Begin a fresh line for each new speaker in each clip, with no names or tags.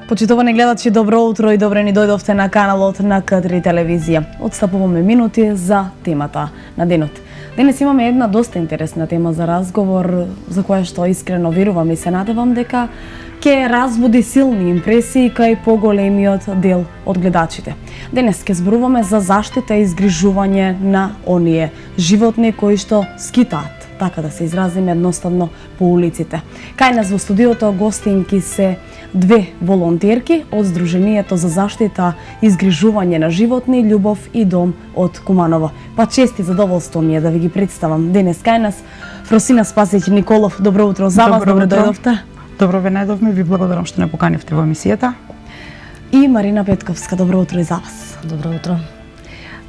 Почитувани гледачи, добро утро и добре ни дојдовте на каналот на К3 телевизија. Отстапуваме минути за темата на денот. Денес имаме една доста интересна тема за разговор, за која што искрено верувам и се надевам дека ќе разбуди силни импресии кај поголемиот дел од гледачите. Денес ќе зборуваме за заштита и изгрижување на оние животни кои што скитаат, така да се изразиме едноставно, по улиците. Кај нас во студиото гостинки се две волонтерки од Сдруженијето за заштита и изгрижување на животни Љубов и Дом од Куманово. Па чест и задоволство ми е да ви ги представам денес кај нас Фросина Спасиć Николов. Добро утро за вас, добро дојдовте.
Добро ве најдовме, ви благодарам што не поканивте во емисијата.
И Марина Петковска, добро утро и за вас.
Добро утро.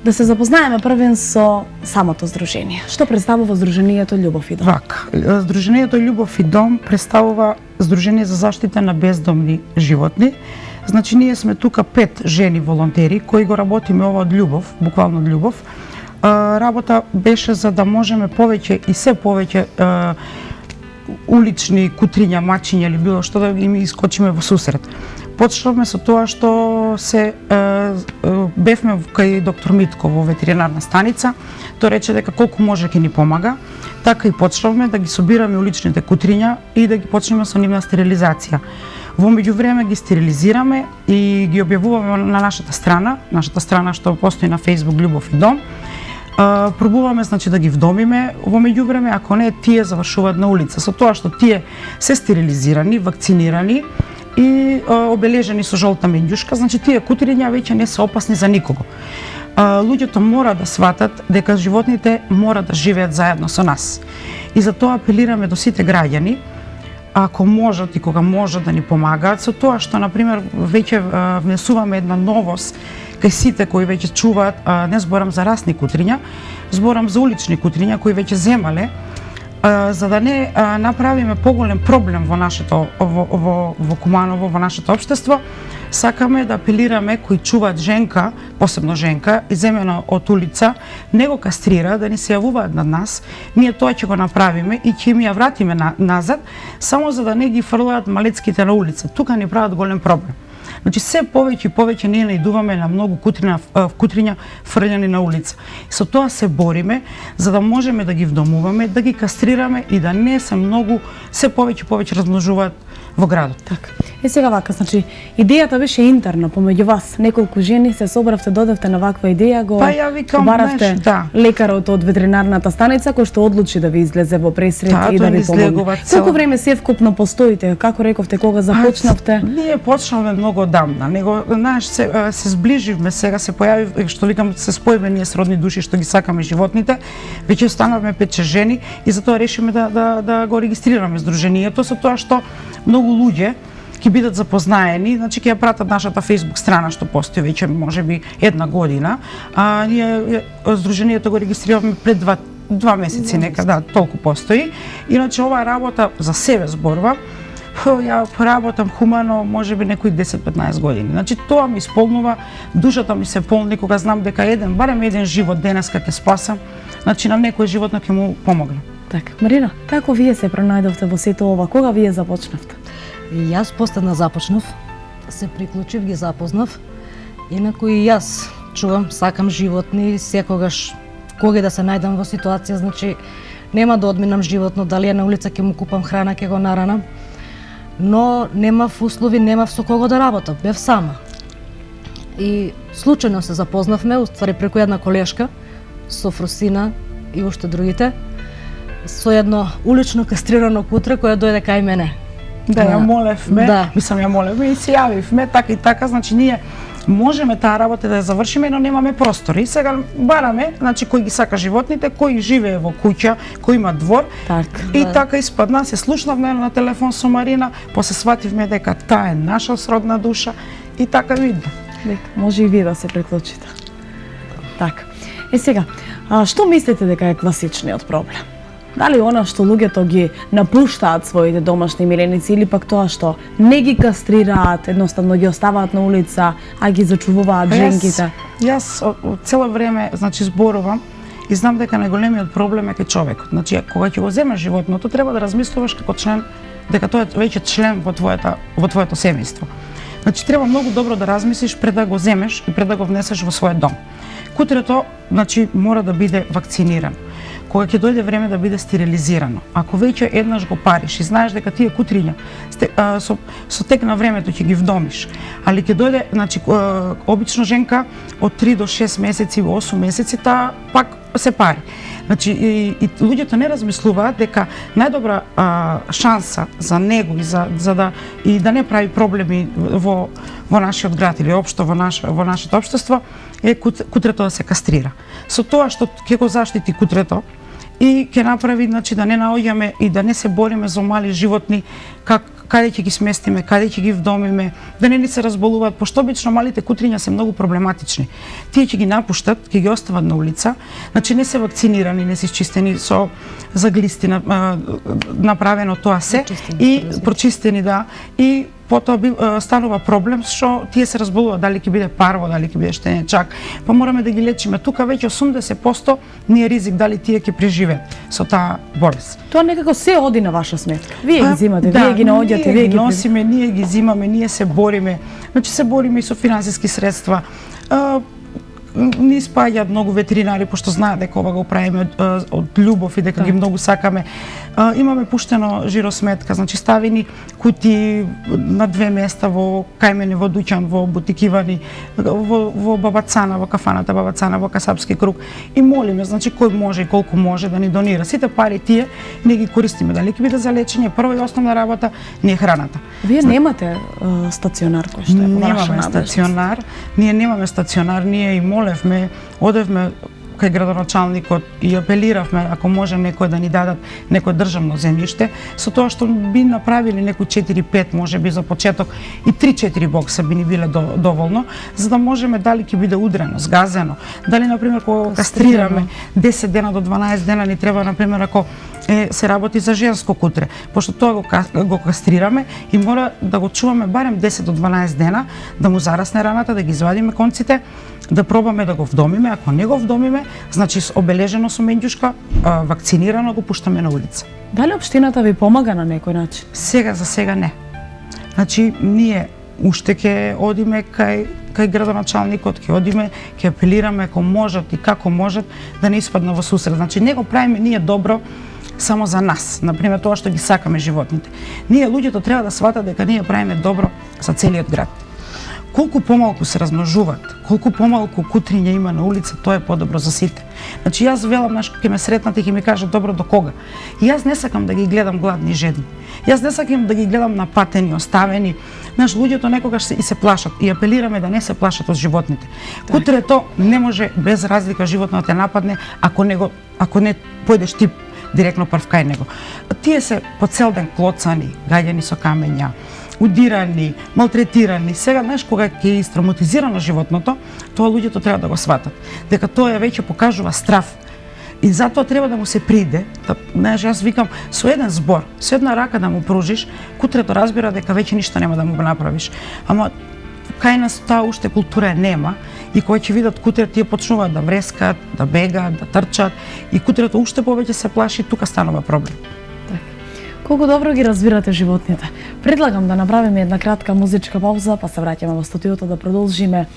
Да се запознаеме првен со самото здружение. Што представува Сдруженијето Љубов и Дом?
Сдруженијето Љубов и Дом представува Сдружение за заштита на бездомни животни. Значи, ние сме тука 5 жени волонтери кои го работиме ова од љубов, буквално од љубов. Работа беше за да можеме повеќе и се повеќе улични кутриња, мачиња или било што да им искочиме во сусрет. Почнавме со тоа што се бевме кај доктор Митко во ветеринарна станица. Тој рече дека колку може ќе ни помага. Така и почнавме да ги собираме уличните кутриња и да ги почнеме со нивна стерилизација. Во меѓувреме ги стерилизираме и ги објавуваме на нашата страна што постои на Facebook Љубов и Дом. Пробуваме, значи, да ги вдомиме, во меѓувреме, ако не, тие завршуваат на улица, со тоа што тие се стерилизирани, вакцинирани и обележени со жолта меѓушка, значи тие кутриња веќе не се опасни за никого. Луѓето мора да сватат дека животните мора да живеат заедно со нас. И затоа апелираме до сите граѓани, ако можат и кога можат да ни помагаат, со тоа што, например, веќе внесуваме една новост кај сите кои веќе чуваат, не зборам за расни кутриња, зборам за улични кутриња кои веќе земале, за да не направиме поголем проблем во нашето во Куманово, во нашето општество. Сакаме да апелираме кои чуваат женка, посебно женка, иземена од улица, не го кастрира, да ни се јавуваат над нас. Ние тоа ќе го направиме и ќе им ја вратиме назад, само за да не ги фрлаат малецките на улица. Тука ни прават голем проблем. Значи, се повеќе и повеќе ние најдуваме на многу кутриња фрлјани на улица. Со тоа се бориме, за да можеме да ги вдомуваме, да ги кастрираме и да не се многу, се повеќе и повеќе размножуваат во градот.
Така. И сега вака, значи, идејата беше интерна помеѓу вас. Неколку жени се собравте, додевте на ваква идеја, го баравте лекарот од ветеринарната станица кој што одлучи да ви излезе во пресрет и да ви помогне. Колку време севкупно постоите? Како рековте, кога започнавте?
Ние почнавме многу одамна. Знаеш, се сближивме, сега се појави, што викам, се споиме ние сродни души што ги сакаме животните. Веќе станавме 5 жени и затоа решиме да го регистрираме здруженијето, со тоа што многу луѓе ќе бидат запознаени, значи ќе ја пратат нашата Facebook страна што постои веќе можеби една година. Ние здруженијето го регистрираме пред 2 месеци нека, да, толку постои. Иначе оваа работа за себе зборува. Ја поработам хумано можеби некои 10-15 години. Значи тоа ми исполнува, душата ми се полни кога знам дека барем еден живот денеска ќе спасам, значи на некој животно ќе му помогнам.
Така, Марина, како вие се пронајдовте во сето ова? Кога вие започнавте?
Јас постана започнав, се приклучив, ги запознав. Инаку и јас чувам, сакам животни, секогаш кога да се најдам во ситуација, значи нема да одминам животно, дали е на улица ќе му купам храна, ќе го наранам. Но немав услови, немав со кого да работам, бев сама. И случајно се запознавме, уствари преку една колешка, со Фросина и уште другите, со едно улично кастрирано кутре која дојде кај мене.
Да, ја молевме, мислам ја молевме и се јавивме, така и така, значи ние можеме таа работа да ја завршиме, но немаме простор. И сега бараме, значи кој ги сака животните, кој живее во куќа, кој има двор. И така испадна, се слушнавме на телефон со Марина, после свативме дека таа е наша сродна душа и така видно.
Може и вие да се приклучите. Така. Сега, што мислите дека е класичниот проблем? Дали она што луѓето ги напуштаат своите домашни миленици или пак тоа што не ги кастрираат, едноставно ги оставаат на улица, а ги зачувуваат женките?
Јас цело време, значи, зборувам и знам дека најголемиот проблем е кај човекот. Значи, кога ќе го земеш животното, треба да размислуваш како член, дека тоа е веќе член во твоето семејство. Значи, треба многу добро да размислиш пред да го земеш и пред да го внесеш во својот дом. Кутрето, значи, мора да биде вакцинирано. Кога ќе дојде време да биде стерилизирано. Ако веќе еднаш го париш и знаеш дека тие кутриња со тек на времето ќе ги вдомиш, али ќе дојде, значи, обично женка од 3 до 6 месеци, 8 месеци, таа пак се пари. Значи, и луѓето не размислуваат дека најдобра шанса за него и да не прави проблеми во нашиот град или општо во нашето општество е кутрето да се кастрира. Со тоа што ќе го заштити кутрето и ќе направи, значи, да не наоѓаме и да не се бориме за мали животни, каде ќе ги сместиме, каде ќе ги вдомиме, да не ни се разболуваат, пошто обично малите кутриња се многу проблематични. Тие ќе ги напуштат, ќе ги остават на улица, значи не се вакцинирани, не се изчистени со заглисти направено тоа се и прочистени, да, и потоа станува проблем што тие се разболуваат, дали ќе биде парво, дали ќе биде штенечак, па мораме да ги лечиме. Тука веќе 80% ни е ризик дали тие ќе преживеат со таа болест.
Тоа некако се оди на ваша сметка. Вие ги зимате, вие ги наоѓате, вие ги
носиме, ние ги зимаме, ние се бориме. Значи се бориме и со финансиски средства. Ни спаѓаат многу ветеринари, пошто знаат дека ова го правиме од љубов и дека ги многу сакаме. Имаме пуштено жиросметка, значи ставени кути на 2 места во Кајмени, во дуќан, во бутикивани, во Бабацана, во кафаната Бабацана, во Касапски круг. И молиме, значи, кој може и колку може да ни донира. Сите пари тие не ги користиме, дали ќе биде за лечење, прва и основна работа не е храната.
Вие немате стационар кој што е во ваша
стационар, ние немаме стационар, ние и молевме, одевме кај градоначалникот и апелиравме ако може некој да ни дадат некој државно земјиште, со тоа што би направиле некој 4-5 можеби за почеток и 3-4 бокса би ни биле доволно, за да можеме дали ќе биде удрено, сгазено, дали например кога кастрираме 10 дена до 12 дена ни треба например ако се работи за женско кутре, пошто тоа го кастрираме и мора да го чуваме барем 10 до 12 дена, да му зарасне раната, да ги извадиме конците, да пробаме да го вдомиме, ако не го вдомиме, значи обележено со меѓушка, вакцинирано го пуштаме на улица.
Дали општината ви помага на некој начин?
За сега не. Значи ние уште ќе одиме кај градоначалникот, ќе одиме, ќе апелираме ако можат и како можат да не испадна во сусрет. Значи не го правиме ние добро само за нас, например тоа што ги сакаме животните. Ние луѓето треба да сватат дека ние правиме добро за целиот град. Колку помалку се размножуваат, колку помалку кутриња има на улица, тоа е подобро за сите. Значи јас велам, ќе ме сретнат и ќе ми кажат добро до кога. И јас не сакам да ги гледам гладни и жедни. Јас не сакам да ги гледам напатени, оставени. Луѓето некогаш и се плашат и апелираме да не се плашат од животните. Кутрето не може без разлика животно да те нападне ако не појдеш ти директно прв кај него. Тие се по цел ден клоцани, гаѓани со камења, удирани, малтретирани. Сега, кога ќе истравматизирано животното, тоа луѓето треба да го сватат. Дека тоа веќе покажува страв. И затоа треба да му се приде, јас викам, со еден збор, со една рака да му пружиш, кутрето разбира дека веќе ништо нема да му го направиш. Ама кај нас таа уште култура нема и кога ќе видат кутрето, тие почнуваат да врескат, да бегаат, да трчат и кутрето уште повеќе се плаши, тука станува проблем.
Колку добро ги разбирате животните. Предлагам да направиме една кратка музичка пауза, па се враќаме во студиото да продолжиме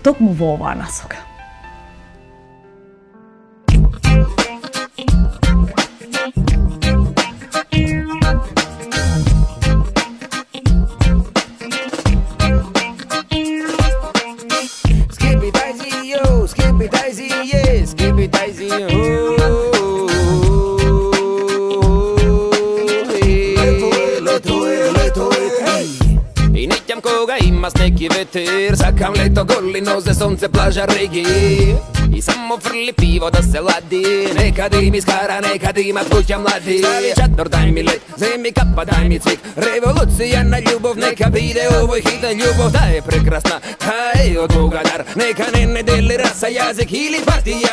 токму во оваа насока.
Neki veter, Čekam leto, goli noze, sunce, plaža, regi I samo frli pivo da se ladi. Nekad im iskara, nekad ima kuća mladi. Stavi čator, daj mi let, zemi kapa, daj mi cvik. Revolucija na ljubav, neka bide ovoj hit. Ljubav ta je prekrasna, ta je od Boga dar. Neka ne deli rasa, jazik ili partija.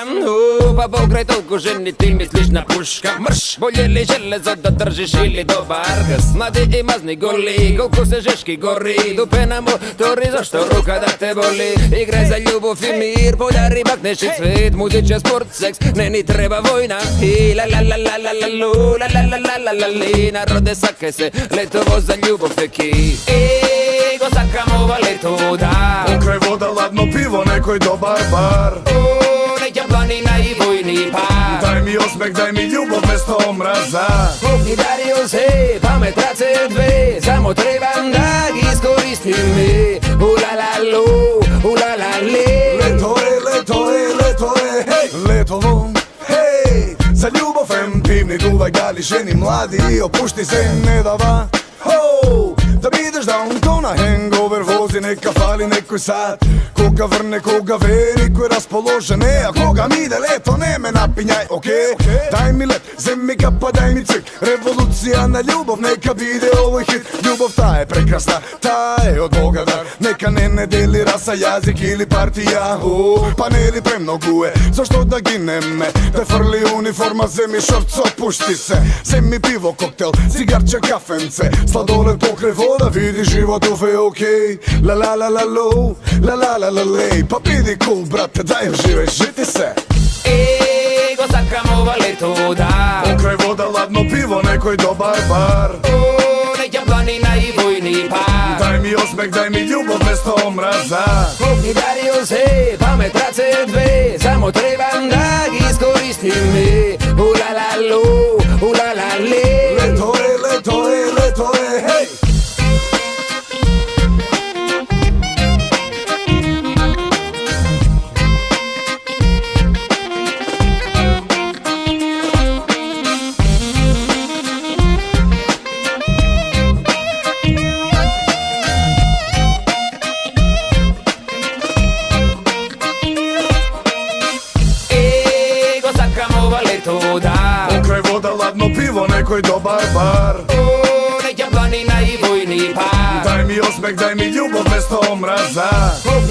Pa pokraj toliko ženi ti misliš na puška. Mrš, bolje li železo da držiš ili dobar gas. Mladi i mazni goli, koliko se žeški gori. Dupe na motori, zašto ruka da te boli. Igraj za ljubav i mir, podari bakneš i cvet. Muziča, sport, seks, ne ni treba vojna. I la la la la la la lu, la la la la la la li. Narode sakaj se, letovo za ljubav teki. Go sakamo ova leto, da.
Pokraj voda, ladno pivo, nekoj dobar bar.
Neka planina i vojni par.
Daj mi osmeh, daj mi ljubav mesto omraza.
I dario se, pametrace dve. Samo trebam da gi iskoristim mi. Ulalalu, ulalali.
Leto je, hej, letovo, hej. Za ljubav em pivni duvaj gali ženi mladi. Opušti se ne dava, ho. Da ideš down to na hangover, vozi neka fali nekoj sat. Koga vrne, koga veri, ko je raspoložen, a koga mi ide leto, ne me napinjaj, okej? Daj mi let, zemi kapa, daj mi cvik. Revolucija na ljubav, neka bide ovoj hit. Ljubav ta je prekrasna, ta je od Boga dar. Neka ne deli rasa, jazik ili partija. Pa ne li premnogu je, zašto da ginem me? Te frli uniforma, zemi šorc, opušti se. Zemi pivo, koktel, cigarče, kafence. Sladoled pokraj voda, vidi život ufe, okej? La la la la lu, la la la la lej. Pa bidi cool, brate, daj uživaj, žiti se.
Go sakamo ova leto, da.
Pokraj voda, ladno pivo, nekoj dobar bar.
Neka planina i vojni par.
Daj mi osmeh, daj mi ljubav mesto omraza.
I dario se, pametrace dve. Samo trebam da gi iskoristim mi. Ulalalu, ulalali.
Leto je, hej.
Da.
Pokraj voda, ladno pivo, nekoj dobar bar.
Neka planina i vojni par.
Daj mi osmeh, daj mi ljubav mesto omraza.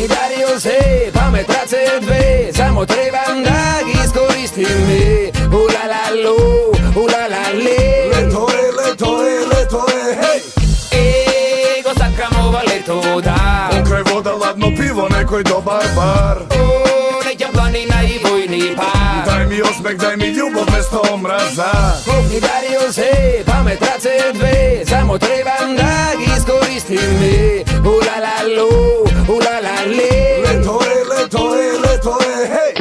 I dario se, pametrace dve. Samo trebam da gi iskoristim mi. Ulalalu, ulalali.
Leto je, hej.
Go sakamo ova leto, da.
Pokraj voda, ladno pivo, nekoj dobar bar.
Neka planina i vojni par.
Daj mi osmeh, daj mi ljubav mesto omraza.
I dario se, pametrace dve. Samo trebam da gi iskoristim mi. Ulalalu, ulalali.
Leto je, hej.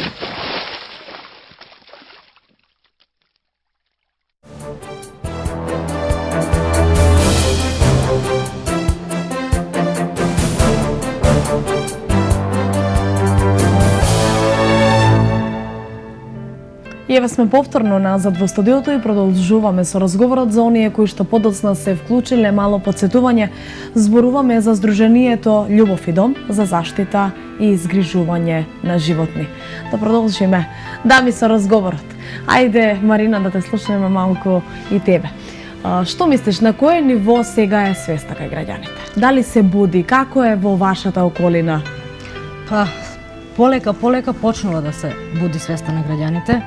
И еве сме повторно назад во студиото и продолжуваме со разговорот за оние кои што подоцна се вклучиле. Мало подсетување, зборуваме за Сдруженијето Љубов и дом за заштита и изгрижување на животни. Да продолжиме дами со разговорот. Ајде Марина да те слушнеме малку и тебе. Што мислиш, на кое ниво сега е свеста кај граѓаните? Дали се буди, како е во вашата околина?
Па, полека почнува да се буди свеста на граѓаните.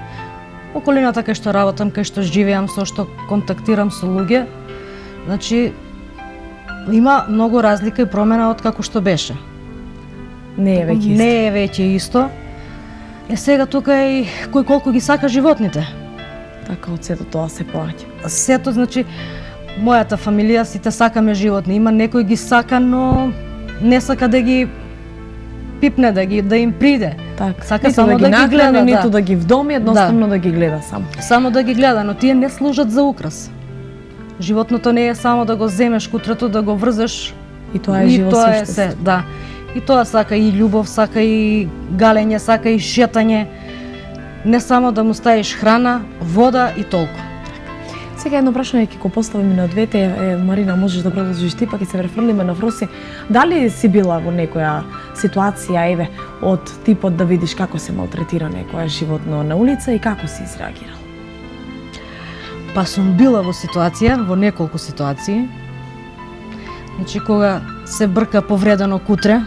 Околината кај што работам, кај што живеам, со што контактирам со луѓе, значи има многу разлика и промена од како што беше.
Не е веќе исто.
Не е веќе исто. Сега тука и кој колку ги сака животните.
Така од сето тоа се поаѓа.
Сето, значи, мојата фамилија сите сакаме животни. Има некој ги сака, но не сака да ги пипне, да им приде.
Така,
Сака
ниту
само
да ги
да ги
наклане,
гледа,
ниту
да.
да ги вдоми, едноставно да ги гледа само.
Само да ги гледа, но тие не служат за украс. Животното не е само да го земеш кутрето, да го врзеш.
И тоа е живо
тоа е
суштество.
се, да. И тоа сака и љубов, сака и галење, сака и шетање. Не само да му ставиш храна, вода и толку.
Сега едно прашање ќе го поставиме на двете. Марина, можеш да продолжиш ти, па ќе се префрлиме на Фроси. Дали си била во некоја ситуација, еве, од типот да видиш како се малтретира некоја животно на улица и како си изреагирал?
Па сум била во ситуација, во неколку ситуации. Значи, кога се брка повредено кутре,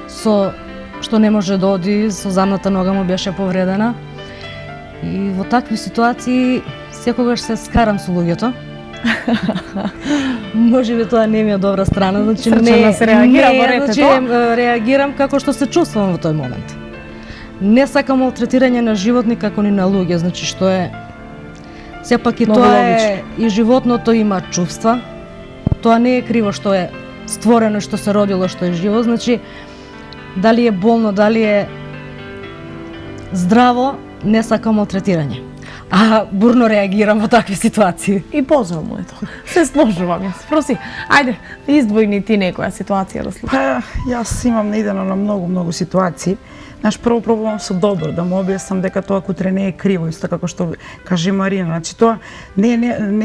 со што не може да оди, со задната нога му беше повредена. И во такви ситуации секогаш се скарам со луѓето. Можеби тоа не ми е добра страна, значи
Срчано се реагира во ретето.
значи, реагирам како што се чувствувам во тој момент. Не сакам малтретирање на животни како ни на луѓе, значи што е сепак и
Многу
тоа
логично.
е и животното има чувства. Тоа не е криво што е створено, што се родило, што е живо, значи дали е болно, дали е здраво, не сакам малтретирање. А бурно реагирам во такви ситуации.
И позовно е тоа. Се сложувам јас. Проси, ајде, издвојни ти некоја ситуација да слушаш.
Па, јас имам наидено на многу ситуации. Знаеш, прво пробувам со добро да му објаснам дека тоа кутре не е криво, исто како што каже Марина. Значи, тоа не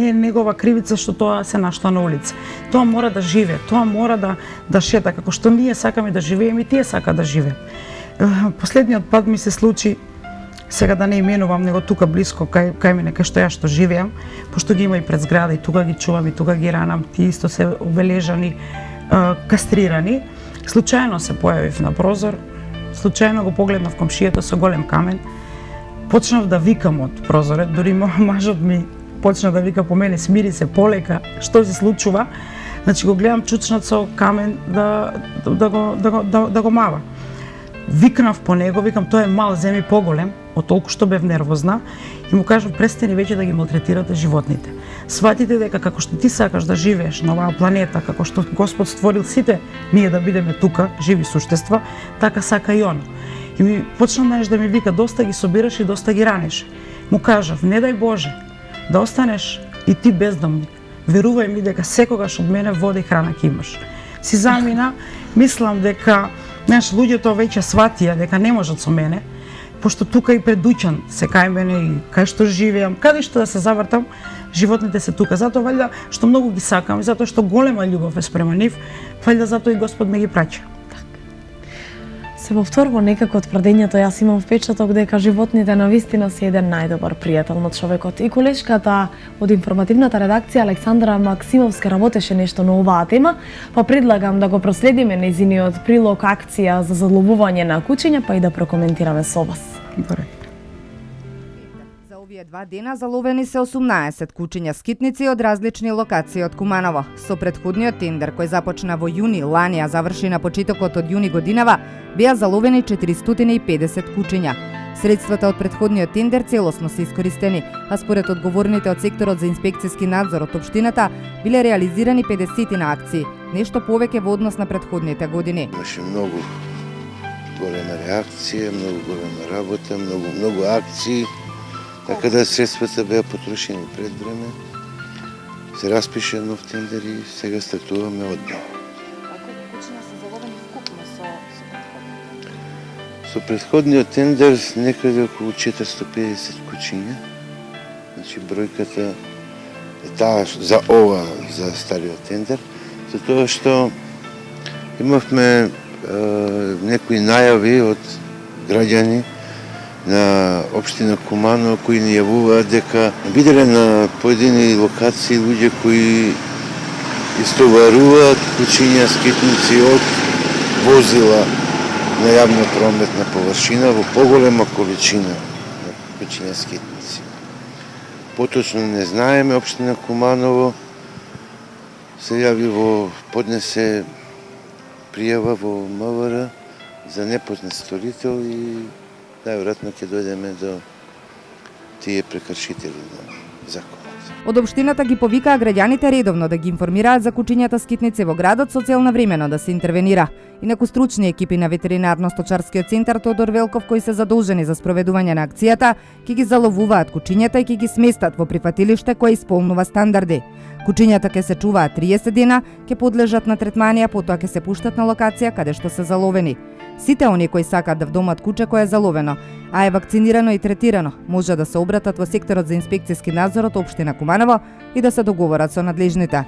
е негова кривица што тоа се нашла на улица. Тоа мора да живее, тоа мора да шета, како што ние сакаме да живееме и тие сака да живеат. Последниот пат ми се случи, сега да не именувам, него тука блиско кај мене, кај што јас што живеам, пошто ги има и пред зграда, и тука ги чувам, и тука ги ранам, тие исто се обележани, кастрирани. Случајно се појавив на прозор, случајно го погледнав комшијата со голем камен, почнав да викам од прозорот, дури мажот ми почна да вика по мене, смири се, полека, што се случува. Значи го гледам чучнат со камен да го мава. Викнав по него, викам, тоа е мал, земи поголем, од толку што бев нервозна, и му кажав, престани веќе да ги малтретирате животните. Сватите дека како што ти сакаш да живееш на оваа планета, како што Господ створил сите ние да бидеме тука, живи суштества, така сака и он. И ми почна да ми вика, доста ги собираш и доста ги ранеш. Му кажав, не дај Боже, да останеш и ти бездомник. Верувај ми дека секогаш од мене вода и храна ќе имаш. Си замина, мислам дека знаеш, луѓето веќе сватија дека не можат со мене, пошто тука и предуќан се кај мене и кај што живеам, каде што да се завртам, животните се тука. Затоа валјда што многу ги сакам, затоа што голема љубов е спрема нив, валјда затоа и Господ ме ги праќа.
Се повторува некако тврдењето, јас имам впечаток дека животните навистина се еден најдобар пријател на човекот. И колешката од информативната редакција Александра Максимовска работеше нешто на оваа тема, па предлагам да го проследиме нејзиниот прилог акција за заловување на кучиња, па и да прокоментираме со вас.
Добре.
За овие 2 дена заловени се 18 кучиња скитници од различни локации од Куманово. Со претходниот тендер кој започна во јуни лани, а заврши на почетокот од јуни годинава, беа заловени 450 кучиња. Средствата од претходниот тендер целосно се искористени, а според одговорните од секторот за инспекцијски надзор од општината биле реализирани 50 на акции, нешто повеќе во однос на претходните години.
Имаше многу голема реакција, многу голема работа, многу акции, така да средствата беа потрошени пред време. Се распише нов тендер и сега стартуваме одма. Со претходниот тендер некаде околу 450 кучиња. Значи бројката е таа за ова, за стариот тендер, затоа што имавме некои најави од граѓани на општина Куманово кои ни јавуваат дека виделе на поедини локации луѓе кои истоваруваат кучиња скитници од возила на јавна прометна површина во поголема количина на кучиња скитници. Поточно не знаеме, општина Куманово се јави поднесе пријава во МВР за непознат сторител и најверојатно ќе дојдеме до тие прекршители на законот.
Од општината ги повикаа граѓаните редовно да ги информираат за кучињата скитници во градот со цел навремено да се интервенира. Инаку стручни екипи на ветеринарно-сточарскиот центар Тодор Велков, кои се задолжени за спроведување на акцијата, ќе ги заловуваат кучињата и ќе ги сместат во прифатилиште кое исполнува стандарди. Кучињата ќе се чуваат 30 дена, ќе подлежат на третманија, потоа ќе се пуштат на локација каде што се заловени. Сите оние кои сакаат да вдомат куче кое е заловено, а е вакцинирано и третирано, може да се обратат во секторот за инспекцијски надзор од општина Куманово и да се договорат со надлежните.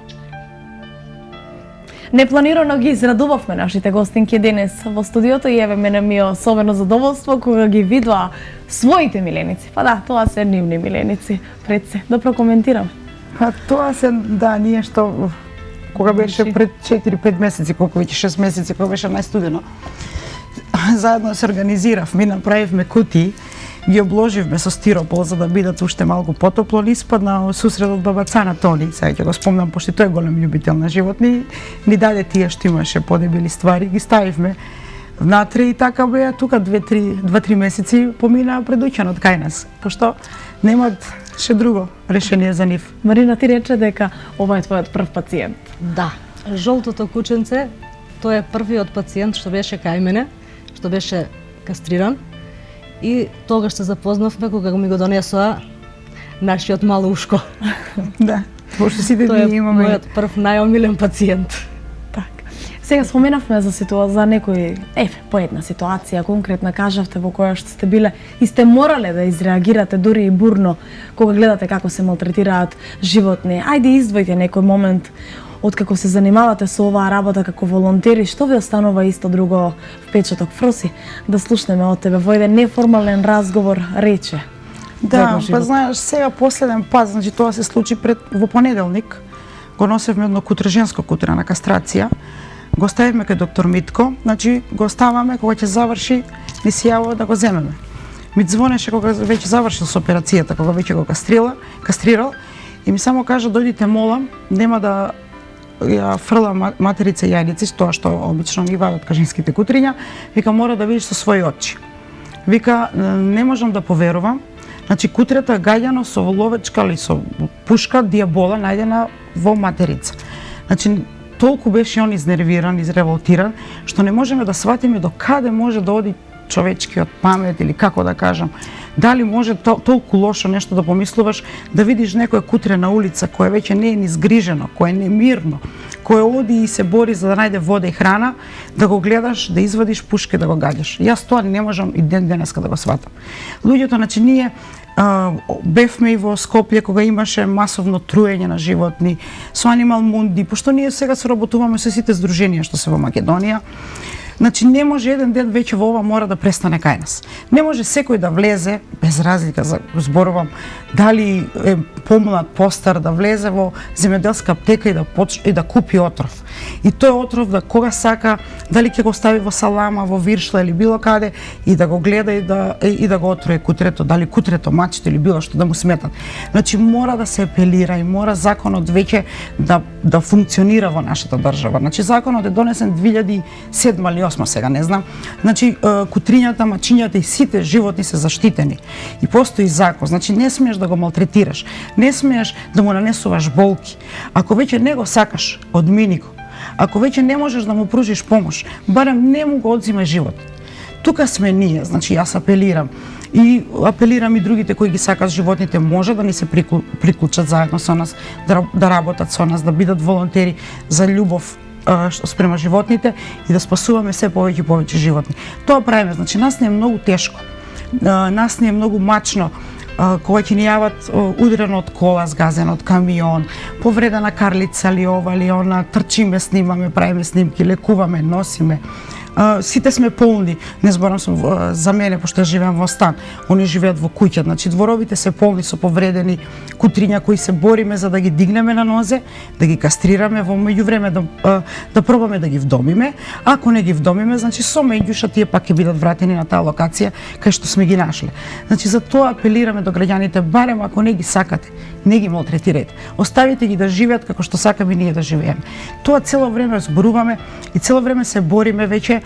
Непланирано ги израдувавме нашите гостинки денес во студиото и еве мене ми е особено задоволство кога ги видоа своите миленици. Па да, тоа се нивни миленици. Пред се да прокоментирам.
А тоа се, да, ние што кога беше пред 4-5 месеци, колку веќе 6 месеци, кога беше најстудено, заедно се организиравме, направивме кутии, ги обложивме со стиропол за да бидат уште малку потопло, ни испадна сусрет од баба Цана Тони, сега ќе го спомнам, пошто тој е голем љубител на животни, ни даде тие што имаше подебели ствари, ги ставивме внатре и така беа тука 2-3 месеци поминаа предуќено од кај нас, пошто немаат ше друго решение за нив.
Марина, ти рече дека ова е твојот прв пациент.
Да, жолтото кученце, тој е првиот пациент што беше кај мене, што беше кастриран. И тогаш се запознавме кога ми го донесоа нашиот мало ушко.
Да, пошто сите
Тој е
ние имаме
мојот прв најомилен пациент.
Така. Сега споменавме за за некој, по една ситуација конкретна кажавте во која што сте биле и сте морале да изреагирате дури и бурно кога гледате како се малтретираат животни. Ајде издвојте некој момент откако се занимавате со оваа работа како волонтери, што ви останува исто друго впечаток? Фроси, да слушнеме од тебе во еден неформален разговор рече.
Да, па знаеш, сега последен пат, значи тоа се случи во понеделник, го носевме едно кутре, женско кутре на кастрација, го ставивме кај доктор Митко, значи го ставаме, кога ќе заврши, ни се јавува да го земеме. Ми звонеше кога веќе завршил со операцијата, кога веќе го кастрирал, и ми само кажа, дојдите молам, нема да ја фрла материца јајници, тоа што обично ги вадат кажинските кутриња, вика мора да видиш со своји очи. Вика не можам да поверувам, значи кутрето е гаѓано со ловечка или со пушка диабола најдена во материца. Значи толку беше он изнервиран, изреволтиран, што не можеме да сватиме до каде може да оди човечкиот памет или како да кажам. Дали може толку лошо нешто да помислуваш, да видиш некој кутре на улица кое веќе не е ни згрижено, кое е немирно, кое оди и се бори за да најде вода и храна, да го гледаш, да извадиш пушка и да го гаѓаш. Јас тоа не можам и денеска да го сватам. Луѓето, значи ние бевме и во Скопје кога имаше масовно труење на животни со Animal Mundi, пошто ние сега соработуваме со сите здруженија што се во Македонија. Значи не може еден ден веќе во ова мора да престане кај нас. Не може секој да влезе, без разлика, зборувам, дали е помлад, постар, да влезе во земјоделска аптека и да купи отров. И тој отров да кога сака, дали ќе го стави во салама, во виршла или било каде, и да го гледа и да го отруе кутрето, дали кутрето, мачето или било што да му сметат. Значи мора да се апелира и мора законот веќе да функционира во нашата држава. Значи законот е донесен 2007 или 2008, сега не знам. Значи кутрињата, мачињата и сите животни се заштитени. И постои закон. Значи не смееш да го малтретираш, не смееш да му нанесуваш болки. Ако веќе не го сакаш, одмини го. Ако веќе не можеш да му пружиш помош, барем не му го одзимај живот. Тука сме ние, значи јас апелирам и другите кои ги сакат животните може да ни се приклучат заедно со нас, да работат со нас, да бидат волонтери за љубов спрема животните и да спасуваме се повеќе и повеќе животни. Тоа правиме, значи нас не е многу тешко. Нас не е многу мачно кога ќе ни јават удрено од кола, згазено од камион, повредена карлица ли ова или она, трчиме, снимаме, правиме снимки, лекуваме, носиме. Сите сме полни, не зборам за мене, пошто живеам во стан, они живеат во куќа, значи дворовите се полни со повредени кутриња кои се бориме за да ги дигнеме на нозе, да ги кастрираме, во меѓувреме да пробаме да ги вдомиме, ако не ги вдомиме, значи со меѓуша тие пак ќе бидат вратени на таа локација кај што сме ги нашле. Значи за тоа апелираме до граѓаните, барем ако не ги сакате, не ги малтретирајте. Оставите ги да живеат како што сакаме ние да живееме. Тоа цело време зборуваме и цело време се бориме веќе,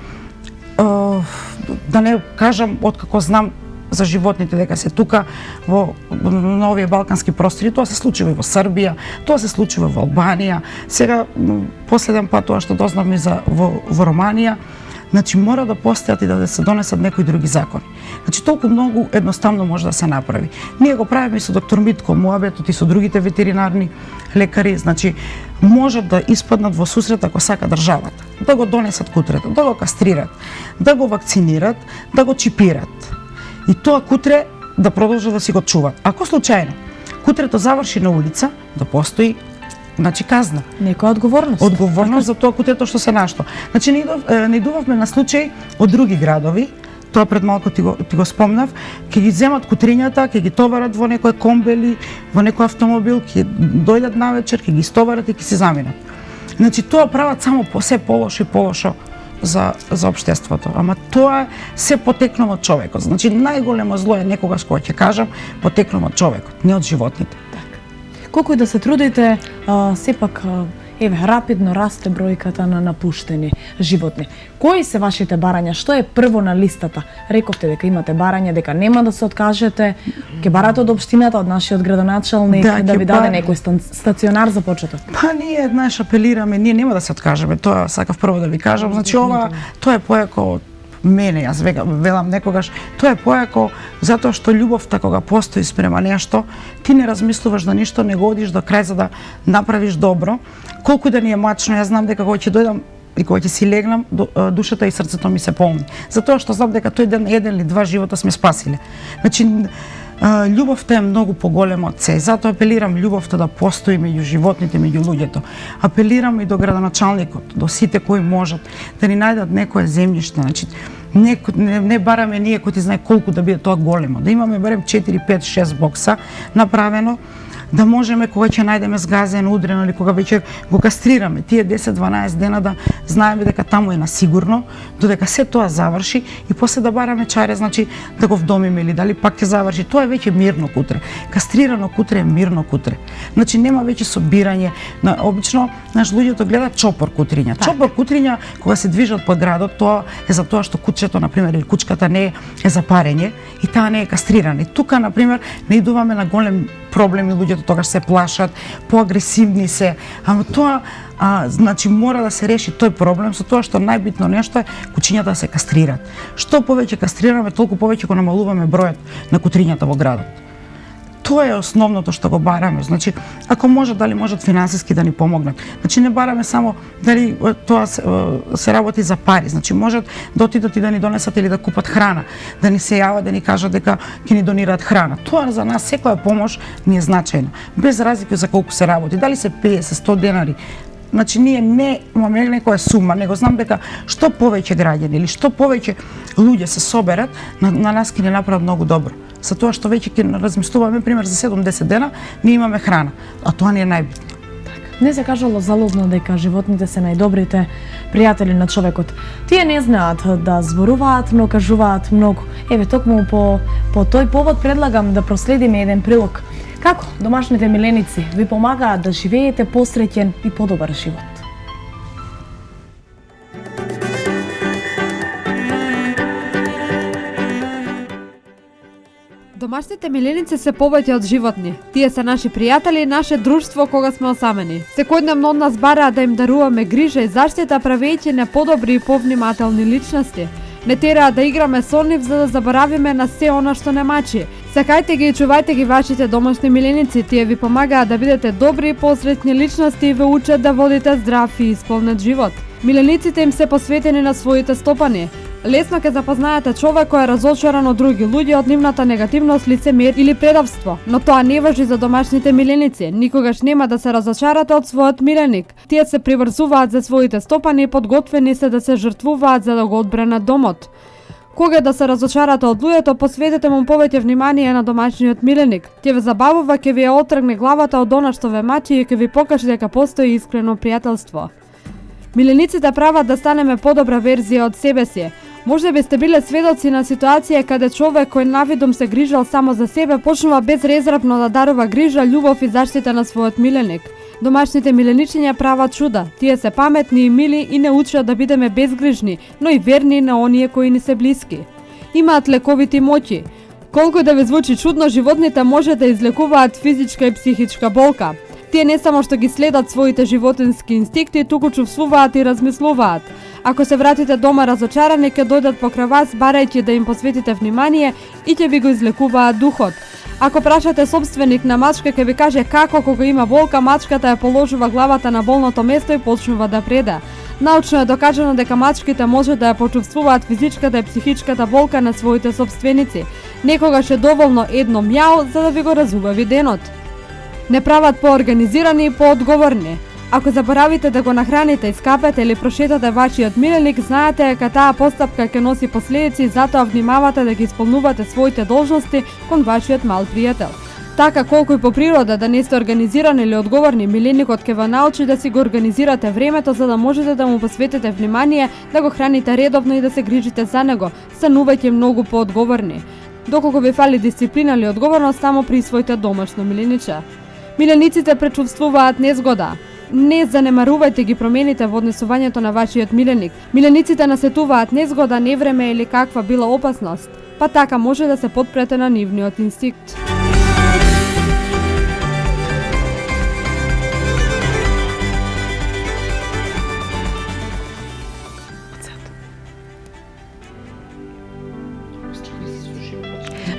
да не кажам откако знам за животните дека се тука во овие балкански простори, тоа се случува и во Србија, тоа се случува во Албанија, сега последен пат тоа што дознавме во Романија. Значи мора да постојат и да се донесат некои други закони. Значи толку многу едноставно може да се направи. Ние го правиме со доктор Митко, муабетот и со другите ветеринарни лекари, значи можат да испаднат во сусрет ако сака државата. да го донесат кутрето, да го кастрират, да го вакцинират, да го чипират. И тоа кутре да продолжат да си го чуват. Ако случајно кутрето заврши на улица, да постои казна.
Некоја одговорност.
Одговорност за тоа кутрето што се нашто. Не идувавме на случај од други градови, тоа пред малку ти го спомнав, ќе ги земат кутрињата, ќе ги товарат во некој комбели, во некој автомобил, ќе дојдат навечер, ќе ги стоварат и ќе се заминат. Тоа прават само се полошо и полошо за општеството. Ама тоа се потекнува од човекот. Најголемо зло е некогаш кога ќе кажам потекнува од човекот, не од животните.
Колку и да се трудите, сепак рапидно расте бројката на напуштени животни. Кои се вашите барања? Што е прво на листата? Рековте дека имате барање, дека нема да се откажете, ќе барате од општината, од нашиот градоначалник да ви даде некој стационар за почеток.
Ние апелираме, ние нема да се откажеме, тоа сакав прво да ви кажам. Тоа е појако од мене, јас велам некогаш, тоа е појако затоа што љубовта кога постои спрема нешто, ти не размислуваш за ништо, не го одиш до крај за да направиш добро. Колку да ни е мачно, јас знам дека кога ќе дојдам и кога ќе си легнам, душата и срцето ми се полни. Затоа што знам дека тој ден еден или два живота сме спасиле. Љубовта е многу поголема од се. Затоа апелирам љубовта да постои меѓу животните, меѓу луѓето. Апелирам и до градоначалникот, до сите кои можат да ни најдат некое земјиште. Не бараме ние кои ти знае колку да биде тоа големо. Да имаме барем 4, 5, 6 бокса направено, да можеме кога ќе најдеме сгазен, удрено или кога веќе го кастрираме, тие 10-12 дена да знаеме дека таму е на сигурно, додека се тоа заврши и после да бараме чаре, да го вдомиме или дали пак ќе заврши. Тоа е веќе мирно кутре. Кастрирано кутре е мирно кутре. Нема веќе собирање. Обично луѓето гледаат чопор кутриња. Чопор кутриња кога се движат по градот, тоа е за тоа што кучето на пример или кучката не е за парење и таа не е кастрирана. И тука на пример не идуваме на голем проблеми, луѓето тогаш се плашат, поагресивни се. Ама тоа мора да се реши тој проблем со тоа што најбитно нешто е кучињата да се кастрират. Што повеќе кастрираме, толку повеќе го намалуваме бројот на кутрињата во градот. Тоа е основното што го бараме. Ако можат, дали можат финансиски да ни помогнат. Не бараме само дали тоа се работи за пари. Можат да отидат и да ни донесат или да купат храна, да ни се јават, да ни кажат дека ќе ни донираат храна. Тоа за нас секоја помош ни е значајна. Без разлика за колку се работи. Дали се 50, 100 денари. Ние не имаме некоја сума, него знам дека што повеќе граѓани или што повеќе луѓе се соберат, на нас ќе ни направат многу добро. За тоа што веќе ќе размислуваме, пример, за 7-10 дена, ние имаме храна, а тоа не е најбитно.
Не се кажало залудно дека животните се најдобрите пријатели на човекот. Тие не знаат да зборуваат, но кажуваат многу. Токму по тој повод предлагам да проследиме еден прилог. Како домашните миленици ви помагаат да живеете посреќен и подобар живот?
Домашните миленици се повеќе од животни. Тие се наши пријатели и наше друштво кога сме осамени. Секојдневно од нас бараат да им даруваме грижа и заштита, правејќи не подобри и повнимателни личности. Не тераат да играме со нив за да заборавиме на се она што не мачи. Сакајте ги и чувајте ги вашите домашни миленици. Тие ви помагаат да бидете добри и посреќни личности и ве учат да водите здрав и исполнет живот. Милениците им се посветени на своите стопани. Лесно ќе запознаете човек кој е разочаран од други луѓе од нивната негативност, лицемер или предавство, но тоа не важи за домашните миленици. Никогаш нема да се разочарате од својот миленик. Тие се приврзуваат за своите стопани и подготвени се да се жртвуваат за да го одбранат домот. Кога да се разочарате од луѓето, посветете му повеќе внимание на домашниот миленик. Ќе ве забавува, ќе ви ја отргне главата од она што ве мачи и ќе ви покаже дека постои искрено пријателство. Милениците прават да станеме подобра верзија од себе си. Може би сте биле сведоци на ситуација каде човек кој навидом се грижал само за себе почнува безрезервно да дарува грижа, љубов и заштита на својот миленик. Домашните миленичиња прават чуда. Тие се паметни и мили и не учат да бидеме безгрижни, но и верни на оние кои ни се блиски. Имаат лековити моќи. Колку да ви звучи чудно, животните може да излекуваат физичка и психичка болка. Тие не само што ги следат своите животински инстинкти, туку чувствуваат и размислуваат. Ако се вратите дома разочарани, ќе дојдат покрај вас, барајќи да им посветите внимание и ќе ви го излекуваат духот. Ако прашате собственик на мачка, ќе ви каже како кога има болка, мачката ја положува главата на болното место и почнува да преда. Научно е докажано дека мачките може да ја почувствуваат физичката и психичката болка на своите собственици. Некогаш е доволно едно мјао за да ви го разубави денот. Не прават поорганизирани и поодговорни. Ако заборавите да го нахраните, искапете или прошетате вашиот миленик, знаете дека таа постапка ќе носи последици и затоа внимавате да ги исполнувате своите должности кон вашиот мал пријател. Така колку и по природа да не сте организирани или одговорни, миленикот ќе ве научи да си го организирате времето за да можете да му посветите внимание, да го храните редовно и да се грижите за него, станувајќи многу поодговорни. Доколку ви фали дисциплина или одговорност само при своите домашно милениче. Милениците пречувствуваат незгода. Не занемарувајте ги промените во однесувањето на вашиот миленик. Милениците насетуваат незгода, невреме или каква била опасност, па така може да се потпрете на нивниот инстинкт.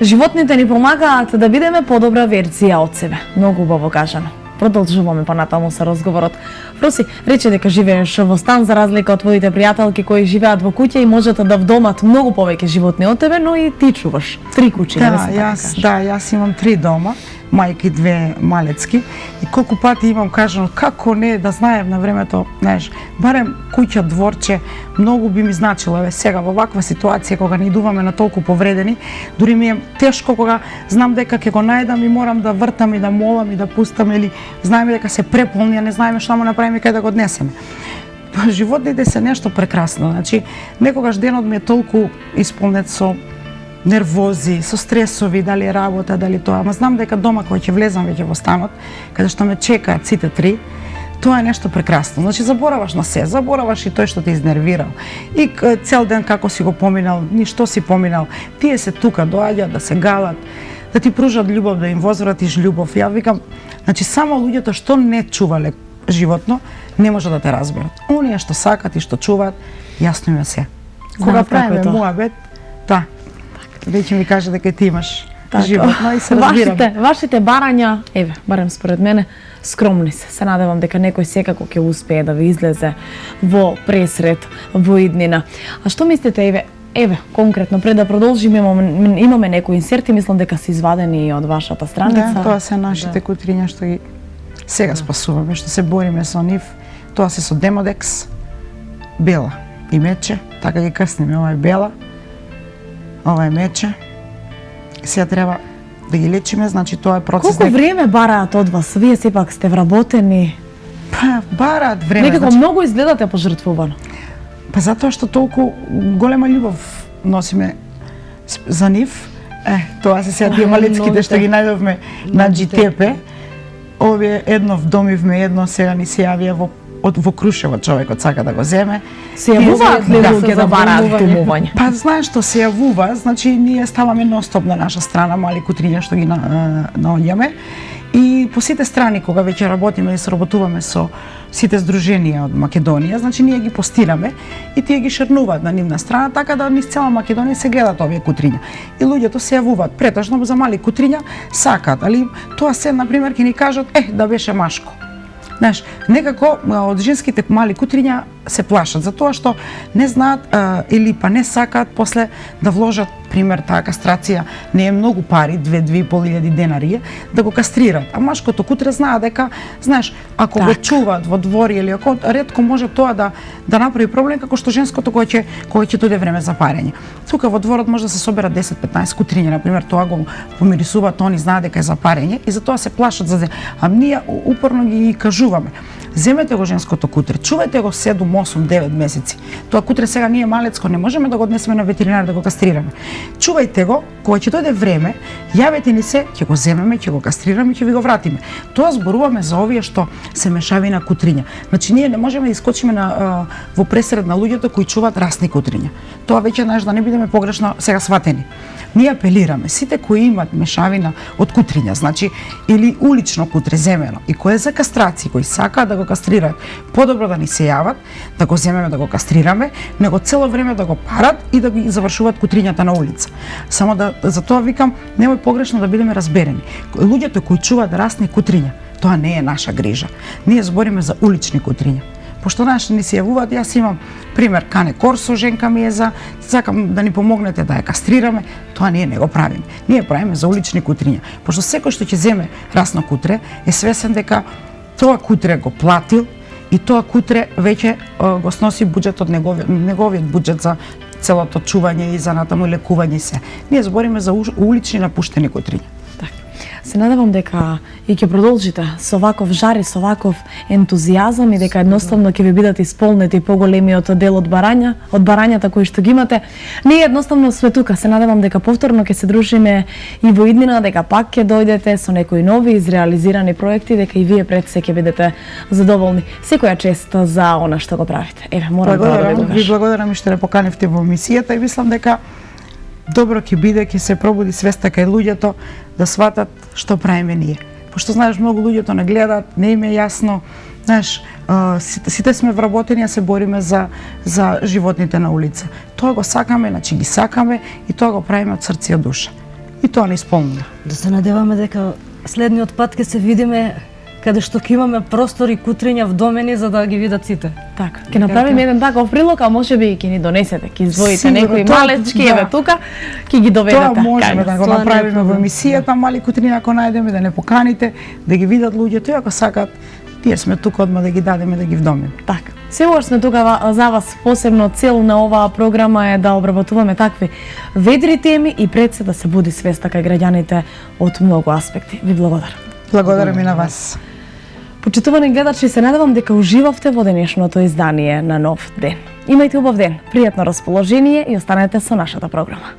Животните ни помагаат да бидеме подобра верзија од себе. Многу убаво кажано. Продолжуваме понатаму со разговорот. Фроси, рече дека живееш во стан за разлика од твоите пријателки кои живеат во куќа и можат да вдомат многу повеќе животни од тебе, но и ти чуваш 3 кучиња,
јас имам 3 дома, мајки 2 малецки и колку пати имам кажано како не да знаев на времето, знаеш, барем куќа, дворче, многу би ми значило. Еве сега во ваква ситуација кога не идуваме на толку повредени, дури ми е тешко кога знам дека ќе го најдам и морам да вртам и да молам и да пустам или знаеме дека се преполни, а не знаеме што му направиме кај да го однесеме. Животните се нешто прекрасно, значи некогаш денот ми е толку исполнет со нервози, со стресови, дали е работа, дали тоа. Ама знам дека дома кога ќе влезам веќе во станот, каде што ме чекаат сите 3, тоа е нешто прекрасно. Значи забораваш на се, забораваш и тој што те изнервирал. И цел ден како си го поминал, ни што си поминал. Тие се тука доаѓаат да се галат, да ти пружат љубов, да им возвратиш љубов. Ја викам, значи само луѓето што не чувале животно, не може да те разберат. Оние што сакат и што чуваат, јасно им е се. Кога правиме муабет, веќе ми каже дека ти имаш животно и се разбираме.
Вашите барања, еве, барем според мене, скромни се. Се надевам дека некој секако ќе успее да ви излезе во пресрет, во иднина. А што мислите, еве, конкретно, пред да продолжиме, имаме некои инсерти, мислам дека се извадени од вашата страница.
Да, тоа се нашите кутриња што ги сега спасуваме, што се бориме со нив. Тоа се со Демодекс, Бела и Мече, така ги крстиме, ова е Бела, ова е Мече. Сега треба да ги лечиме, значи тоа е процес.
Колку време бараат од вас? Вие сепак сте вработени.
Па, бараат време.
Некако многу изгледате пожртвувано.
Па затоа што толку голема љубов носиме за нив. Тоа се сега тие малецките што ги најдовме на GTP. Овие едно вдомивме, едно сега ни се јавија во Крушево, човекот сака да го земе.
Се јавуваат ли луѓе да бараат домување?
Па знаеш што се јавува, значи ние ставаме ностоп на наша страна, мали кутриња што ги наоѓаме. И по сите страни кога веќе работиме и соработуваме со сите здруженија од Македонија, значи ние ги постираме и тие ги шернуваат на нивна страна, така да низ цела Македонија се гледат овие кутриња. И луѓето се јавуваат, претежно за мали кутриња сакаат, али тоа се на пример ќе ни кажат да беше машко. Знаеш, некако од женските мали кутриња се плашат за тоа што не знаат или па не сакаат после да вложат, пример, таа кастрација не е многу пари, 2.500 денари, да го кастрираат. А машкото кутре знае дека, знаеш, ако го чуваат во двори или ако ретко може тоа да направи проблем како што женското кога ќе дојде време за парење. Тука во дворот може да се соберат 10-15 кутриња, на пример, тоа го помирисуваат, они знаат дека е за парење и затоа се плашат за а ние упорно ги кажуваме. Земете го женското кутре, чувајте го 7, 8, 9 месеци. Тоа кутре сега ние малецко не можеме да го однесеме на ветеринар да го кастрираме. Чувајте го, кога ќе дојде време, јавете ни се, ќе го земеме, ќе го кастрираме, ќе ви го вратиме. Тоа зборуваме за овие што се мешавина кутриња. Значи ние не можеме да искочиме во пресред на луѓето кои чуваат расни кутриња. Тоа веќе да не бидеме погрешно сега сватени. Ние апелираме сите кои имаат мешавина од кутриња, значи или улично кутре земено и кој е за кастрација, кои сакаат да го кастрираат, подобро да ни се јават, да го земеме да го кастрираме, него цело време да го парат и да ги завршуваат кутрињата на улица. Само за тоа викам, немој погрешно да бидеме разберени. Луѓето кои чуваат расни кутриња, тоа не е наша грижа. Ние збориме за улични кутриња. пошто знаеш ни се јавуваат, јас имам пример Кане Корсо, женка ми е за сакам да ни помогнете да ја кастрираме, тоа ние не го правиме. Ние правиме за улични кутриња. Пошто секој што ќе земе расно кутре е свесен дека тоа кутре го платил и тоа кутре веќе го сноси буџетот, неговиот буџет за целото чување и за натаму лекување и се. Ние збориме за улични напуштени кутриња.
Се надевам дека и ќе продолжите со ваков жар и со ваков ентузијазам и дека едноставно ќе ви бидат исполнети поголемиот дел од барањата кои што ги имате. Ние едноставно сме тука. Се надевам дека повторно ќе се дружиме и во иднина, дека пак ќе дојдете со некои нови изреализирани проекти, дека и вие пред се ќе бидете задоволни. Секоја чест за она што го правите. Еве, морам да
ви благодарам и што ме поканивте во емисијата и мислам дека добро ќе биде, ќе се пробуди свеста кај луѓето да сватат што правиме ние. Пошто знаеш, многу луѓето не гледаат, не им е јасно. Знаеш, сите сме вработени, а се бориме за животните на улица. Тоа го сакаме, значи ги сакаме и тоа го правиме од срце и од душа. И тоа не исполнува.
Да се надеваме дека следниот пат ќе се видиме каде што ќе имаме простор и кутриња вдомени за да ги видат сите.
Така, ќе направиме еден таков прилог, а можеби и ќе ни донесете, ќе извоите некои малечки, еве тука, ќе ги доведете.
Тоа можеме да го направиме во емисијата, мали кутриња ако најдеме, да не поканите, да ги видат луѓето и ако сакат, ние сме тука одма да ги дадеме, да ги вдомиме.
Така. Секогаш сме тука за вас. Посебно цел на оваа програма е да обработуваме такви ведри теми и пред се да се буди свеста кај граѓаните од многу аспекти. Ви благодарам.
Благодарам и на вас.
Почитувани гледачи, се надевам дека уживавте во денешното издание на Нов ден. Имајте убав ден, пријатно расположение и останете со нашата програма.